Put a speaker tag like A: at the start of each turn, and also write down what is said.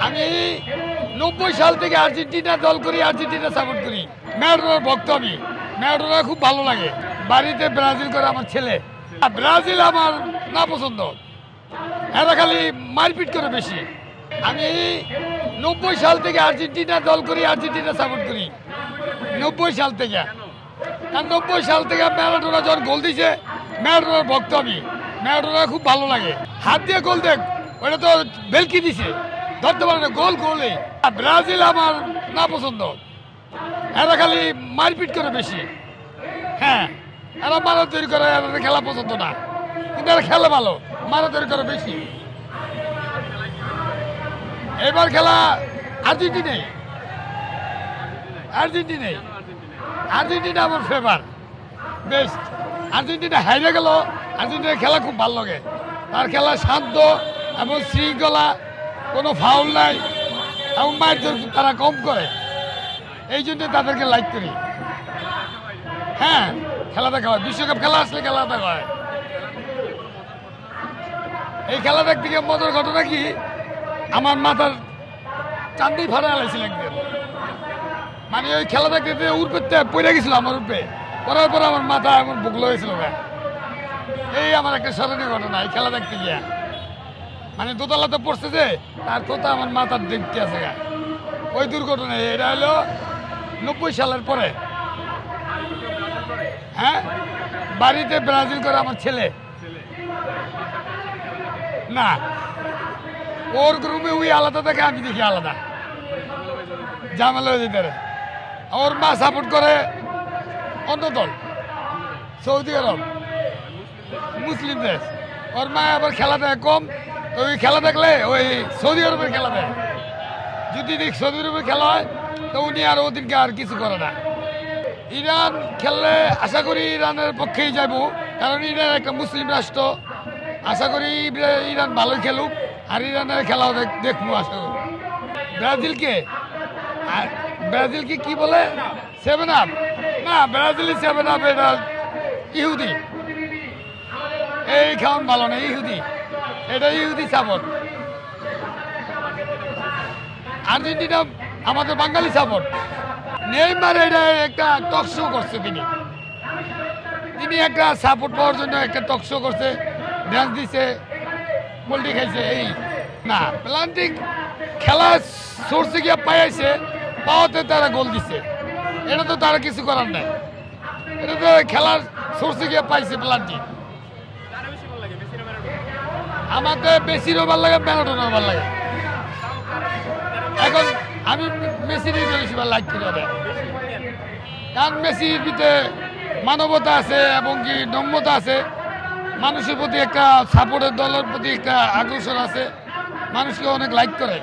A: আমি 90 সাল থেকে আর্জেন্টিনা দল করি, আর্জেন্টিনা সাপোর্ট করি। ম্যারাডোনার ভক্ত আমি। ম্যারাডোনা খুব ভালো লাগে। বাড়িতে ব্রাজিল করে আমার ছেলে। ব্রাজিল আমার না পছন্দ, এরা খালি মারপিট করে বেশি। আমি 90 সাল থেকে আর্জেন্টিনা দল করি, আর্জেন্টিনা সাপোর্ট করি। 90 সাল থেকে, কারণ 90 সাল থেকে ম্যারাডোনা যখন গোল দিছে, ম্যারাডোনার ভক্ত আমি। ম্যারাডোনা খুব ভালো লাগে। হাত দিয়ে গোল দেখ, ওটা তো বেলকি দিছে, ধরতে পারে না, গোল গোলে। ব্রাজিল আমার না পছন্দ, এরা খালি মারপিট করে বেশি। হ্যাঁ, এরা মারা তৈরি করে, এরা খেলা পছন্দ না, কিন্তু এরা খেলে ভালো, মারা তৈরি করে বেশি। এবার খেলা আর্জেন্টিনাই, আর্জেন্টিনাই, আর্জেন্টিনা আমার ফেভার, বেস্ট। আর্জেন্টিনা হাইরে গেল, আর্জেন্টিনার খেলা খুব ভালো লাগে। তার খেলা শান্ত এবং শৃঙ্খলা, কোনো ফাউল নাই এবং মারধর তারা কম করে, এই জন্য তাদেরকে লাইক করি। হ্যাঁ, খেলা দেখা হয়, বিশ্বকাপ খেলা আসলে খেলা দেখা হয়। এই খেলা দেখতে গিয়ে মজার ঘটনা কি, আমার মাথার চান্দি ফাড়া আলাইছিল একদিন। মানে ওই খেলা দেখতে উড়পেতে পড়ে গেছিল আমার উপরে, পড়ার পর আমার মাথা এমন বুকলো হয়েছিল। এই আমার একটা স্মরণীয় ঘটনা এই খেলা দেখতে গিয়া। মানে দোতলাতে পড়ছে যে, তার কথা আমার মাথার দেখতে আছে গা, ওই দুর্ঘটনা। এটা হলো 90 সালের পরে। হ্যাঁ, বাড়িতে ব্রাজিল করে আমার ছেলে। না, ওর গ্রুপে ওই আলাদা থাকে, আমি দেখি আলাদা, ঝামেলা হয়ে যেতে। ওর মা সাপোর্ট করে অন্য দল, সৌদি আরব, মুসলিম দেশ। ওর মা আবার খেলা দেয় কম, তো ওই খেলা দেখলে ওই সৌদি আরবের খেলা দেয়। যদি সৌদি আরবের খেলা হয় তো উনি আর ওদিনকে আর কিছু করে না। ইরান খেললে আশা করি ইরানের পক্ষেই যাব, কারণ ইরান একটা মুসলিম রাষ্ট্র। আশা করি ইরান ভালোই খেলুক, আর ইরানের খেলাও দেখবো আশা করি। ব্রাজিলকে, আর ব্রাজিলকে কি বলে 7 আপ? না, ব্রাজিলই 7 আপ, এটা ইহুদি। এই খাওয়ান ভালো না, ইহুদি, এটা ইহুদি সাপোর্ট। আর্জেন্টিনা আমাদের বাঙালি সাপোর্ট। নেইমার এটা একটা টক শো করছে, তিনি একটা সাপোর্ট পাওয়ার জন্য একটা টক শো করছে, ড্যান্স দিছে, পোল্ট্রি খাইছে। এই না, প্লান্টিক খেলা সোর্সে গিয়ে পাইছে, পাওয়াতে তারা গোল দিছে, এটা তো তারা কিছু করার নাই। এটা তো খেলার সোর্সে গিয়ে পাইছে প্লান্টিক। আমাদের বেশিরও ভালো লাগে, ম্যারাডোনাও ভালো লাগে। এখন আমি মেসিরই বেশি ভালো লাগতে যাবে, কারণ মেসির ভিতরে মানবতা আছে এবং কি নম্রতা আছে, মানুষের প্রতি একটা সাপোর্টের দলের প্রতি একটা আকর্ষণ আছে, মানুষকে অনেক লাইক করে।